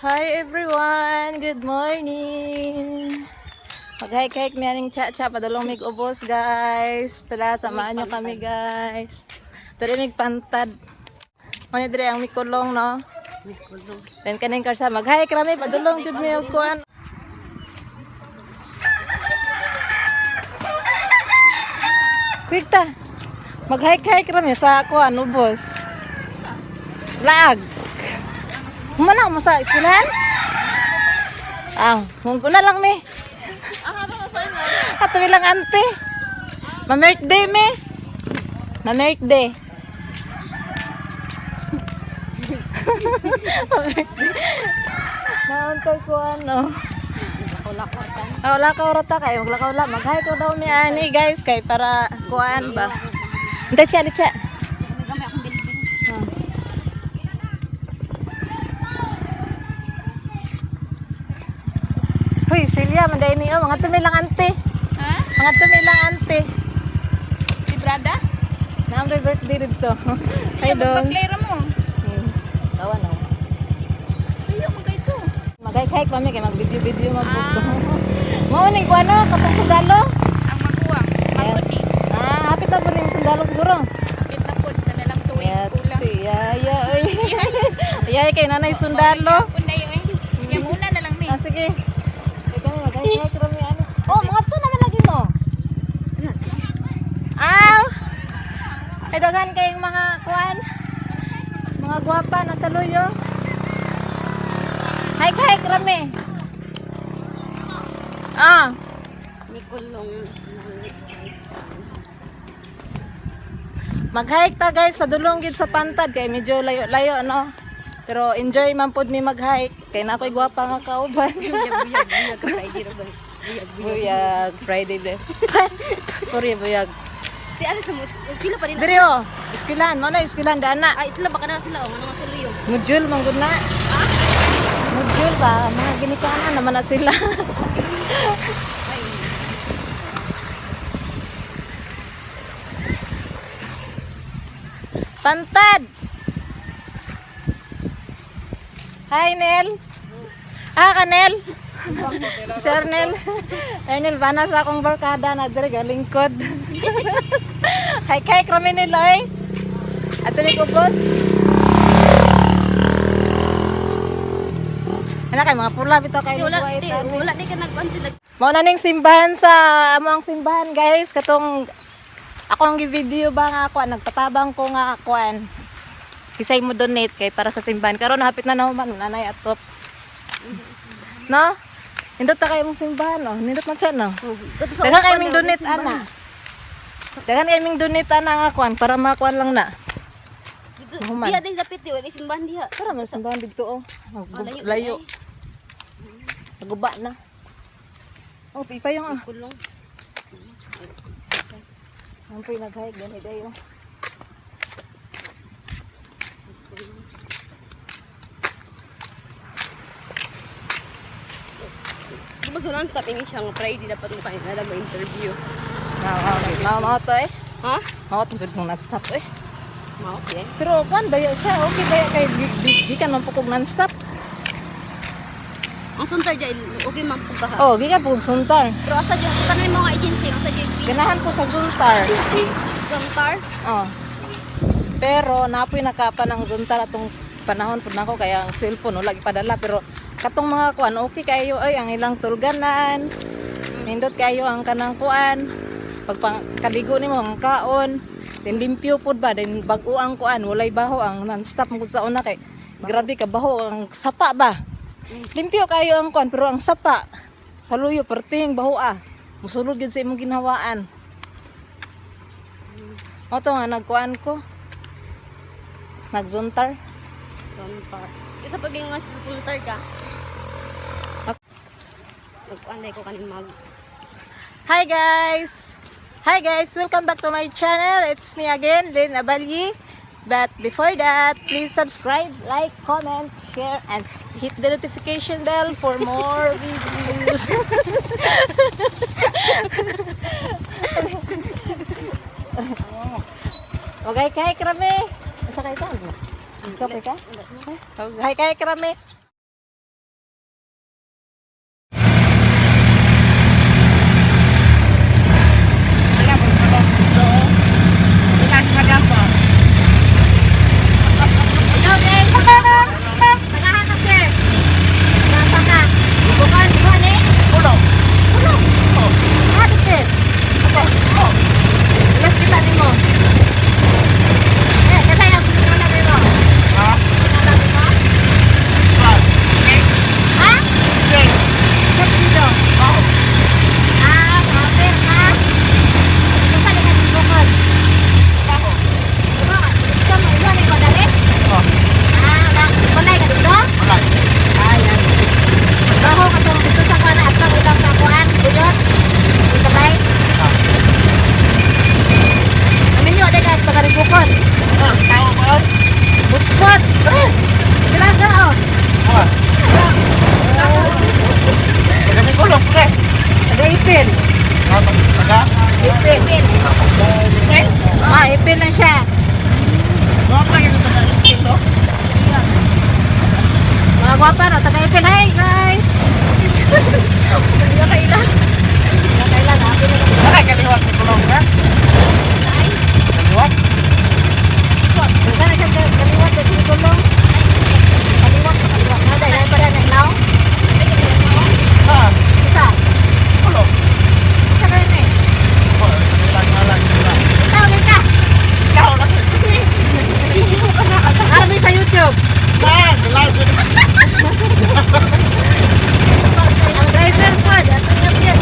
Hi everyone! Good morning! Mag-hike-hike mi aning cha-cha, padulong mig ubos guys. Tala, samahan nyo kami guys. Tara mig pantad. Muna dire ang mikulong no? Mikulong. Then kaning karsa, mag-hike rami, padulong jud mi og kuan. Quick ta! Mag-hike-hike rami sa kuan, ubos. Laag! Humana mo sa eskwelahan? Mungko na lang mi. Ato bilang ante. Ma-birthday mi. Ma-birthday. Nauntay ko ano. Lakaw rata kayo. Lakaw la. Mag-hi ko daw mi ani guys. Kay para kuan ba. Hindi siya. Hoy, Celia, manday niyo. Mga tumilang ante. Ha? Mga tumilang ante. Librada? Naamre birthday dito. Hi, Dong. Pagklera mo. Tawa na. Ayaw mo kayo ito. Mag-hike kami kay mag-video magbuto. Mao ning kuano katong sundalo. Ang makuha. Makuti. Hapit na po ning sundalo siguro. Kapit na po. Sana lang tuwing kulang. Yaya, oy. Yaya kay nanay sundalo. Kung na yun. Yung muna na lang mi. Sige. Ikaw mag-hike kami ano. Oh, mga to naman lagi mo. Ay daghan kayong mga kuan. Mga gwapa na sa luyo. Hike rami. Mikulong. Mag-hike ta guys, padulong gid sa pantad kay medyo layo-layo no. Pero enjoy man pud mi mag-hike kay na ako'y gwapa nga kauban. Buyag. Friday ra ba? Buyag Friday de. Sorry buyag. Di ano sa mo? Eskwela pa rin. Diri oh, eskwelahan mo na eskwelahan dana. Ay, sila baka na sila. Ano nga sila yung? Module man gud na. Module ba mga ginikanan naman na sila. Pantad. Hi Nel. Kanel. Si Ernel, bana sa akong barkada na dire galingkod. Hike rami nila eh. Ato ni kubos. Ana kay mga pula bitaw kay Wala di ka nag-anti. Mao na ning simbahan sa among simbahan guys katong ako ang gi-video ba nga ako nagpatabang ko nga akuan. Kisay mo donate kay para sa simbahan karon hapit na nahuman nanay atop. No? Nindot ta kay mong simbahan no. Nindot man siya no. Dagan kay ming donate ana. Dagan kay ming donate ana nga akuan para makuan lang na. Human. Diha din dapit wala simbahan diha. Tara man simbahan dito oh. Layo. Naguba na. Oh, pipa yung Kulong. Nampoy nag-hike gani dayo. Masalan sa tingin siyang Friday dapat mo kayo na ma-interview. Mao to eh. Ha? Mao to gud mong non-stop eh. Mao, okay. Pero kwan dayo siya, okay dayo kay gikan man pukog non-stop. Ang suntar dyan, okay man po ka ha. Oh, gikan pukog suntar. Pero asa dyan, kanay mga agency, asa dyan. Ganahan ko sa suntar. Suntar? Oh. Pero napoy nakapa ng suntar atong panahon pud nako kaya ang cellphone wala gipadala pero katong mga kuan okay kayo ay ang ilang tulganan. Nindot kayo ang kanang kuan. Pag kaligo nimo ang kaon. Then limpyo pud ba then bag-o ang kuan walay baho ang non-stop mo sa una kay grabe ka baho ang sapa ba. Limpyo kayo ang kuan pero ang sapa sa luyo perting baho musulod gid sa imong ginhawaan. O to nga nagkuan ko. Nagzuntar. Suntar. Isa pag yung sa suntar ka. Nag-anday ko kanin mag. Hi guys, welcome back to my channel. It's me again, Lynn Abalyi. But before that, please subscribe, like, comment, share, and hit the notification bell for more videos. Okay, kay krami. Asa kay ta? Ikaw ka? Okay, kay krami. Gwapa no, taga-ipil. Hi guys! Nakailan. Nakailan, happy na lang. Nakakaliwat ni kulong ka? Ay, Kaliwat? Huwag na siya kaliwat sa tulong. Kaliwat. Dahil pa rin ang lao. ay, ganun ako. Ha? Isa. Kulong? Isa ka rin eh. Oh, kailangan sila. Ikaw, ka. Ikaw na. Army sa YouTube. Man, kailangan sila. Ang driver po, datang yan yan.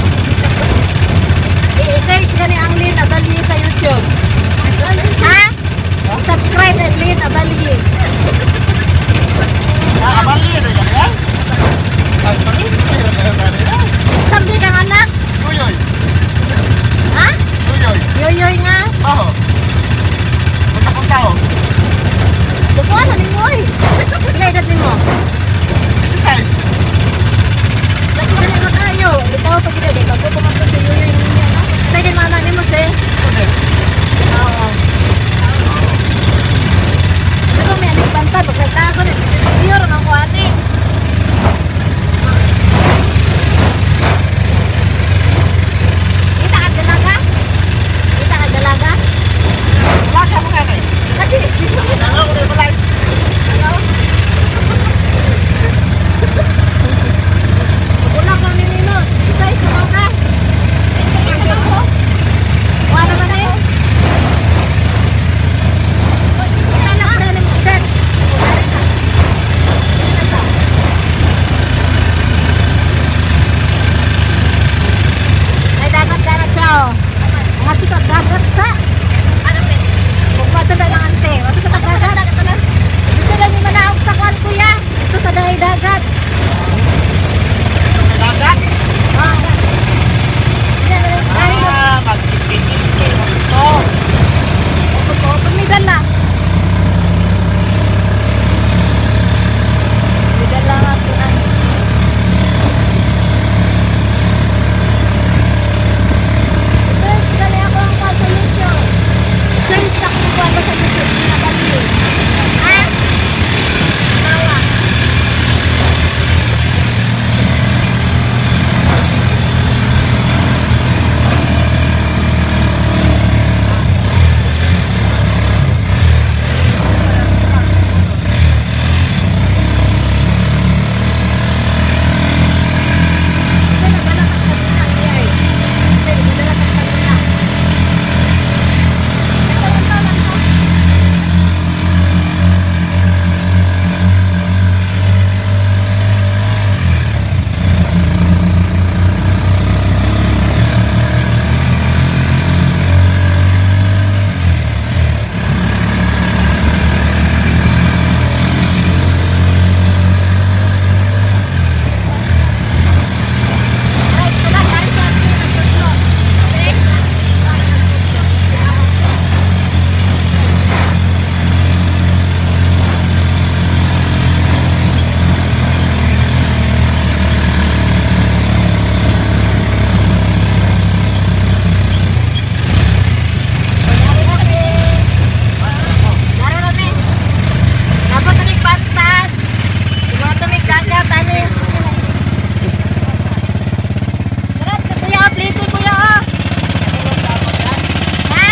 I-search ka ni Anglin Abalye sa YouTube. Ha? Subscribe at Lin Abalye. Abali na yan. Abali na yan. Sabi kang anak? Tuyoy. Ha? Tuyoy. Yoyoy nga. Baho. Punta kong tao. Dukuan na ni mo eh. Ilay natin mo. Exercise. Lagi ka na tayo. Bitaw pag ina din. Bago pumunta sa yoyoy niya. Lagi mana ni mo se. Oo. Pero may aning banta. Pagkatago na. Iyo rin ang kuwani. Kita ka dalaga? Kita ka dalaga? Laka mo nga na eh. Lagi. Ano ko na balay? Ulang lang ni Nino. Isa, sumaw ka. Wala naman na eh. Anak na ng set. Ay, dagat siya oh. Ang ati ko, dagat sa. Kung bato na lang ante. Bato sa dagat. Dito lang yung manaog sa kwan kuya. Ito sa dahay dagat. Dagat? Ah. Dahil Magsimpi-simpi mo ito. Pumidal lang. Pumidal lang ang tunan. Search kali ako ang kwa sa YouTube. Search ako ang kwa sa YouTube. Pinabali. Ha? Tawa. Ito nagdala ka kanina. Iyay. Ito nagdala ka kanina. Ito lang to. Ay, ito lang. Dahil sa atin, nagtutlo. Dari Rami. Dapat tumig pantad. Mga tumig dagat, ano yun? Sarap na kuya, plito kuya. Ha?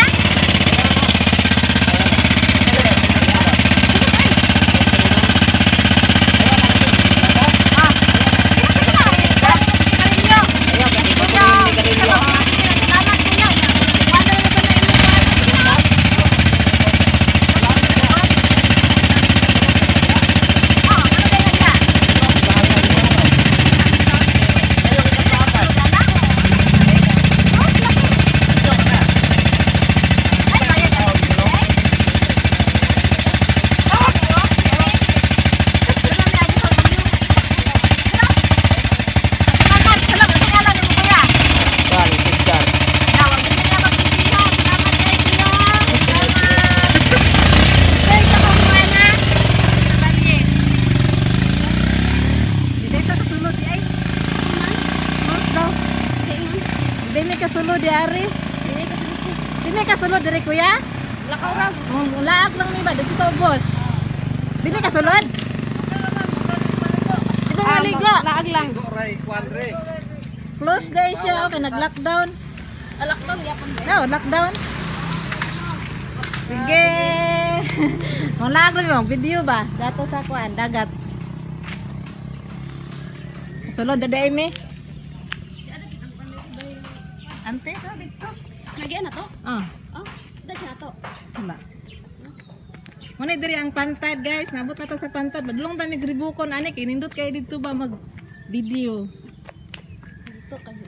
Dili ka sulod di ari. Dili ka sulod diri kuya. Lakaw ra. Laak lang ni ba dito sa ubos. Dili ka sulod. Anong maliga? Laag lang. Close guys siya. Okay, nag-lockdown. Lockdown, yapon ba? No, lockdown. Sige. Kung lago mo, video ba? Dato sa kuan, dagat. Sulod daday mi. Ante ka dito. Nagyan na to? Oh, Oh, dahil siya na to. wala. Muna diri ang pantad guys. Nabot na to sa pantad. Badlong dami gribukon ani kay nindot kayo dito ba mag video. Dito kasi.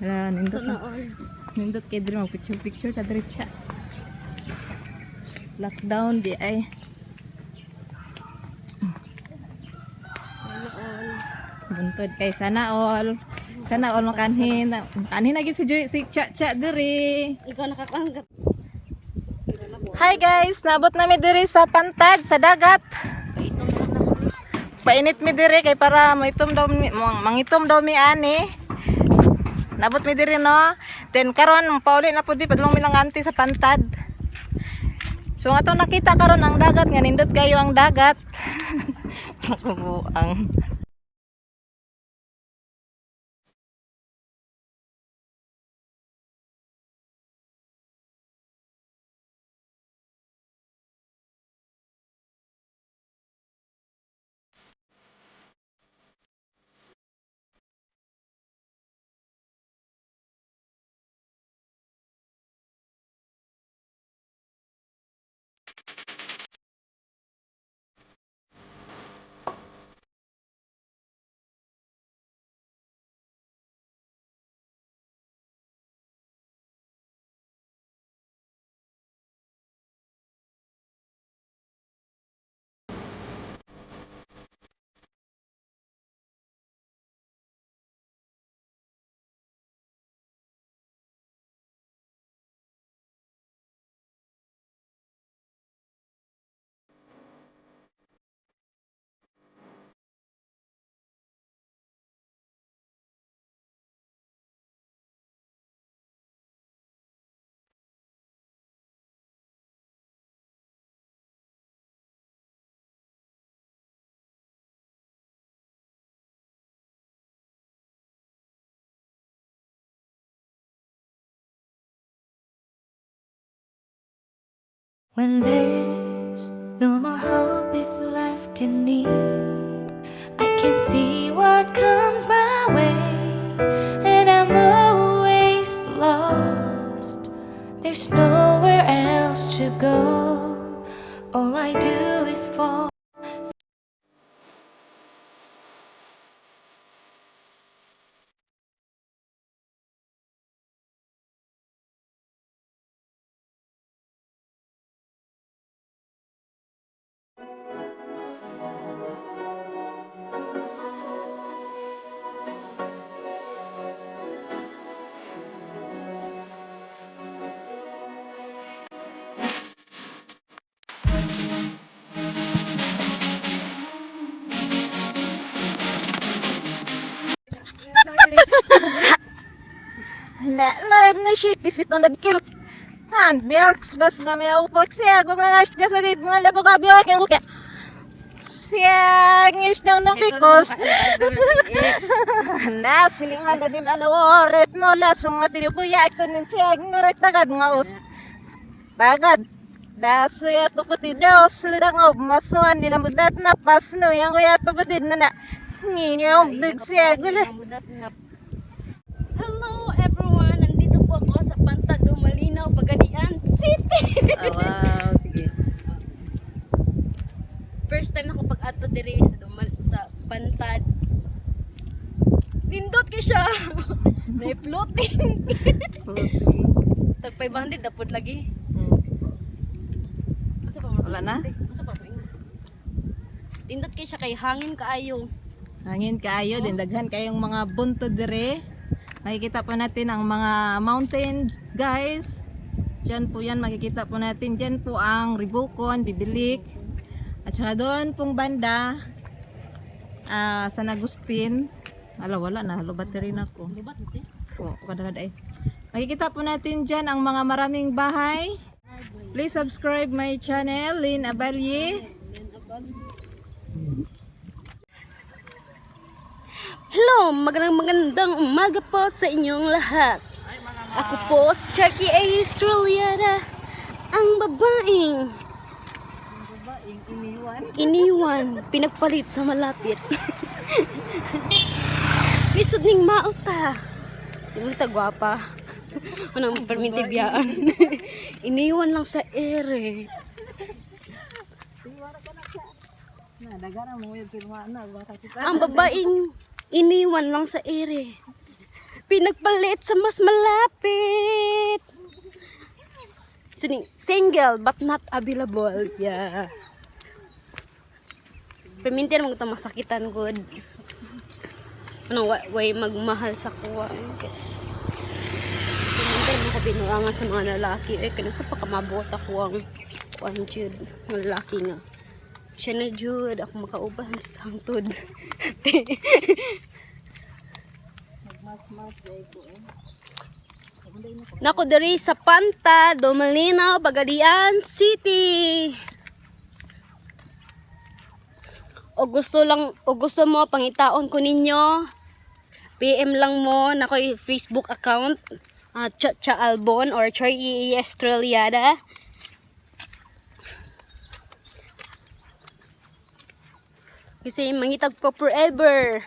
Wala, nindot na. Tunoon. Nindot kayo diri mag picture sa diretsa. Lockdown di ay. Tunoon. Buntod kay sana all. Sana all makanhin. Kanhin lagi si Joy si Cha diri. Ikaw nakakanggat. Hi guys, nabot na mi diri sa pantad sa dagat. Painit mi diri kay para maitom daw mi, mangitom daw mi ani. Nabot mi diri no. Then karon pauli na pud di padulong mi lang anti sa pantad. So ato nakita karon ang dagat nga nindot kayo ang dagat. Ang When there's no more hope is left in me, I can see what comes my way, and I'm always lost. There's nowhere else to go. All I do is fall. na shit if ito nagkill. Han, Berks bas na may upok siya. Kung nga nash ka sa dit mga labo ka biyo aking kuka. Siya ngis daw ng pikos. Na silingan na din alaworet mo lasong nga tinipuya ko nin siya ngurek tagad nga us. Tagad. Daso ya to pati dos lidang ob masuan nila mudat na pasno yang kuya to pati na na. Nginyong siya gula. Hello everyone! Nandito po ako sa Pantad Malinaw, Pagadian City! Oh, wow, sige. First time na ako pag-ato diri sa Pantad. Nindot ka siya! May floating! Tag 500 na po lagi. Masa pa mo? Wala na? Masa pa mo? Nindot ka siya kay hangin kaayo. Hangin kaayo, din daghan kayong mga bunto dire. Makikita po natin ang mga mountain guys. Diyan po yan makikita po natin. Diyan po ang Ribukon, Bibilik. At saka doon pong banda San Agustin. Wala na, halo battery na ko. Libat natin. So, kadagad ay. Makikita po natin diyan ang mga maraming bahay. Please subscribe my channel, Lynn Abalye. Hello, magandang umaga po sa inyong lahat. Ako po si Chucky A. Estrellada, ang babaeng iniwan, pinagpalit sa malapit. Lisod ning mauta. Di mo tagwapa. Anong permintibiyaan. Iniwan lang sa ere. Ang babaeng iniwan lang sa ere. Pinagpalit sa mas malapit. Single but not available. Yeah. Permintir mo ito masakitan good. Anong way magmahal sa kuwa. Permintir mo ko binuangan sa mga lalaki. Kaya sa pakamabot ako ang Jude. Ang lalaki nga. Siya na Jude. Ako makauban sa hangtod. Nako diri sa Panta, Domalinaw, Pagadian City. O gusto mo pangitaon ko ninyo, PM lang mo na ko'y Facebook account, Cha Albon or Chucky A. Estrellada. Kasi mangitag ko forever.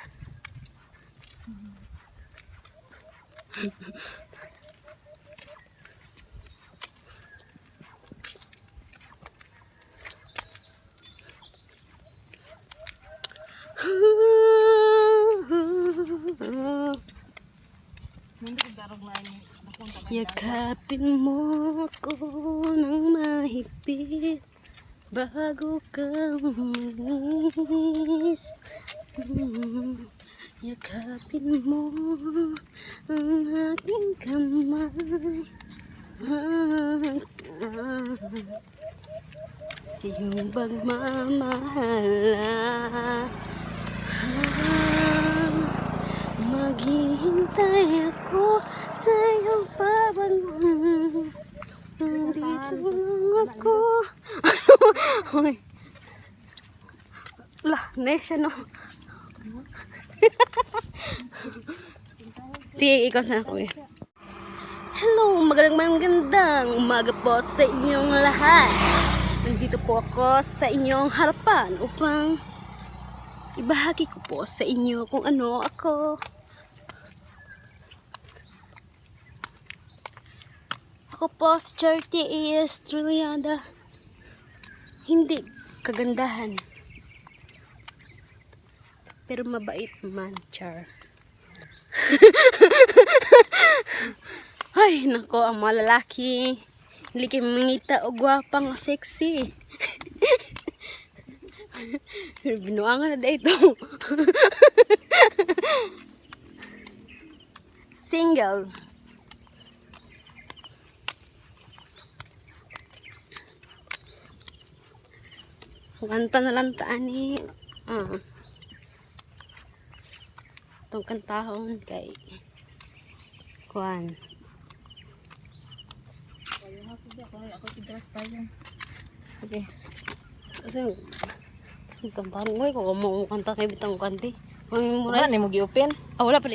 Yakapin mo ako ng mahigpit bago ka umalis. Yakapin mo ang aking kamay. Sa iyong pagmamahala. Maghihintay ako sa iyong pabangon. Nandito lang ako. Hoy. Lah, nesya no. Sige, ikaw sa ako eh. Hello, magandang umaga po sa inyong lahat. Nandito po ako sa inyong harapan upang ibahagi ko po sa inyo kung ano ako. Ako po si Chucky A. Estrellada. Hindi kagandahan, pero mabait man, char. Ay, nako, ang mga lalaki hindi kayo mangita o gwapa nga sexy. Binuangan na dito. Single. Kanta na lang taan ni itong kantahon kay Kuan. Okay. Kasi kantahan mo ko mo kanta kay bitang kanti. Wala ni mo gi-open. Wala pa